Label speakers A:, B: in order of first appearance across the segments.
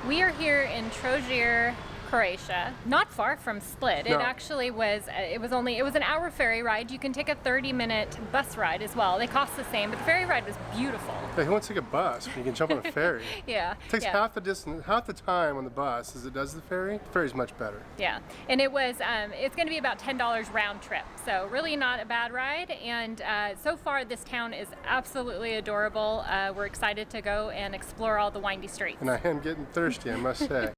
A: We are here in Trogir, Croatia, not far from Split.
B: No.
A: It actually was, it was an hour ferry ride. You can take a 30-minute bus ride as well. They cost the same, but the ferry ride was beautiful.
B: Yeah, who wants to take a bus? You can jump on a ferry.
A: Yeah.
B: It takes half the distance, half the time on the bus as it does the ferry. The ferry's much better.
A: Yeah, and it was, it's going to be about $10 round trip, so really not a bad ride. And so far, this town is absolutely adorable. We're excited to go and explore all the windy streets.
B: And I am getting thirsty, I must say.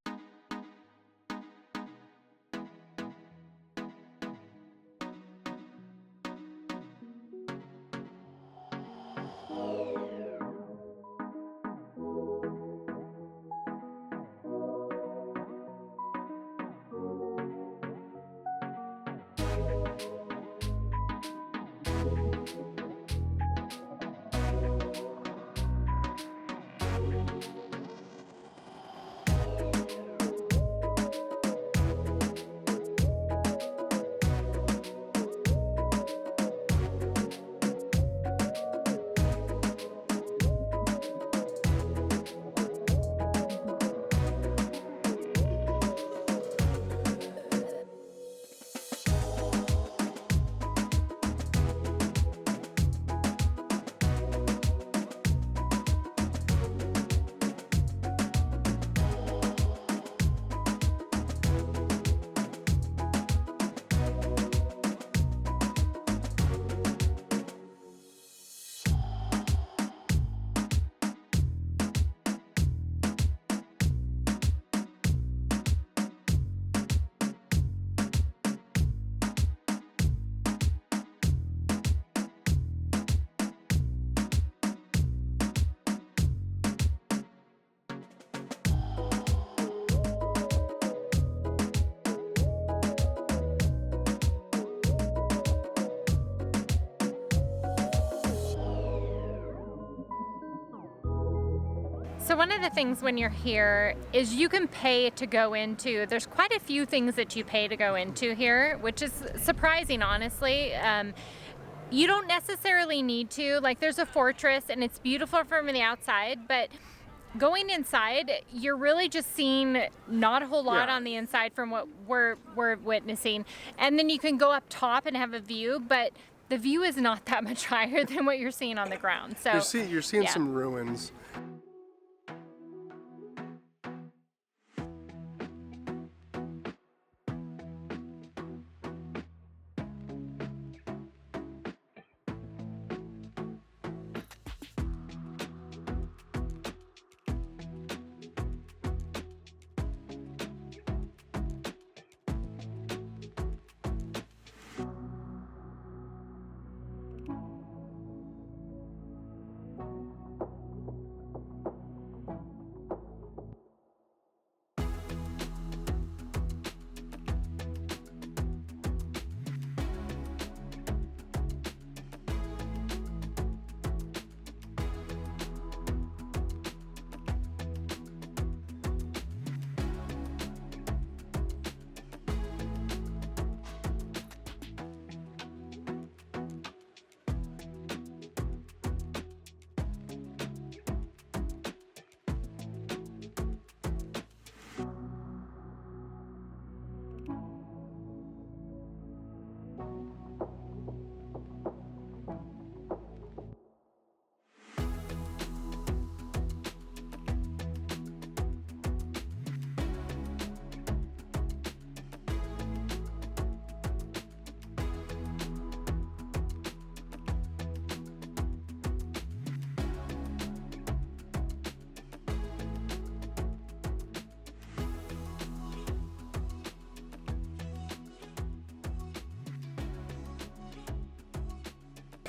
A: So one of the things when you're here is you can pay to go into, there's quite a few things that you pay to go into here, which is surprising, honestly. You don't necessarily need to, like there's a fortress and it's beautiful from the outside, but going inside, you're really just seeing not a whole lot on the inside from what we're witnessing. And then you can go up top and have a view, but the view is not that much higher than what you're seeing on the ground. So
B: You're seeing some ruins.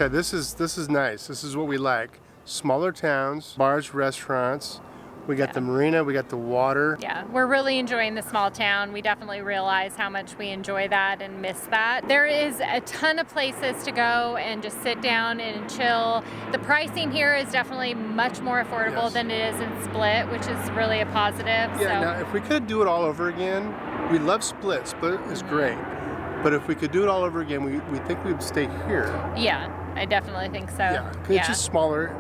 B: Okay, this is nice. This is what we like. Smaller towns, bars, restaurants. We got the marina, we got the water.
A: Yeah, we're really enjoying the small town. We definitely realize how much we enjoy that and miss that. There is a ton of places to go and just sit down and chill. The pricing here is definitely much more affordable than it is in Split, which is really a positive.
B: Yeah, now if we could do it all over again, we love Split. Split is great. But if we could do it all over again, we think we'd stay here.
A: Yeah, I definitely think so.
B: Yeah, it's just smaller.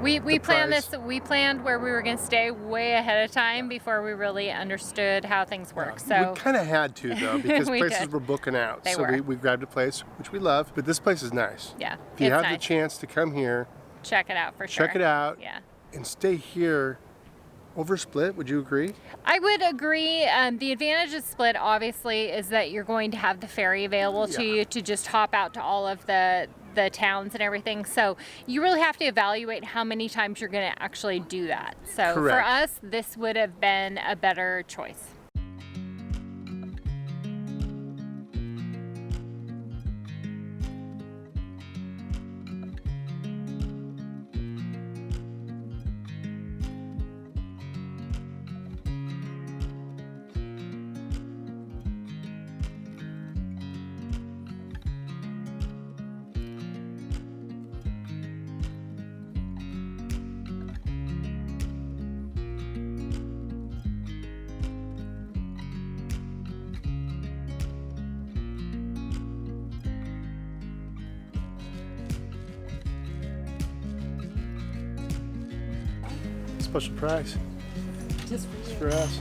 A: We planned
B: price.
A: this. We planned where we were going to stay way ahead of time before we really understood how things work. So
B: we kind of had to though, because
A: We
B: places
A: did.
B: were booking out.
A: They
B: so
A: were.
B: we grabbed a place which we love, but this place is nice.
A: yeah,
B: If you
A: it's
B: have the
A: nice.
B: chance to come here,
A: Check it out for sure.
B: check it out,
A: Yeah.
B: and stay here over Split. Would you agree?
A: I would agree. The advantage of Split, obviously, is that you're going to have the ferry available to
B: Yeah.
A: you to just hop out to all of the towns and everything. So you really have to evaluate how many times you're going to actually do that. So for
B: Correct.
A: us, this would have been a better choice.
B: Special price. Just for us.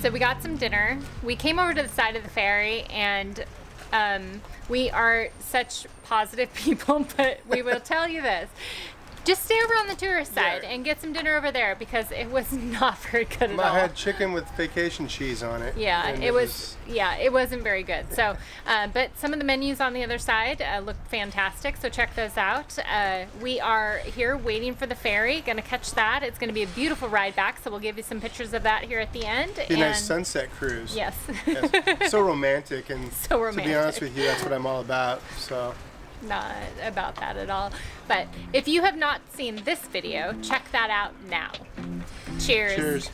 B: So we got some dinner. We came over to the side of the ferry, and we are such positive people, but we will tell you this. Just stay over on the tourist side and get some dinner over there, because it was not very good at all. I had chicken with vacation cheese on it.
A: Yeah,
B: and
A: it was. Yeah, it wasn't very good. So, but some of the menus on the other side looked fantastic. So check those out. We are here waiting for the ferry. Going to catch that. It's going to be a beautiful ride back. So we'll give you some pictures of that here at the end.
B: Be a nice sunset cruise.
A: Yes.
B: Yes. So romantic, and
A: So
B: to
A: romantic.
B: be honest with you, that's what I'm all about. So.
A: Not about that at all. But if you have not seen this video, check that out now. Cheers.
B: Cheers.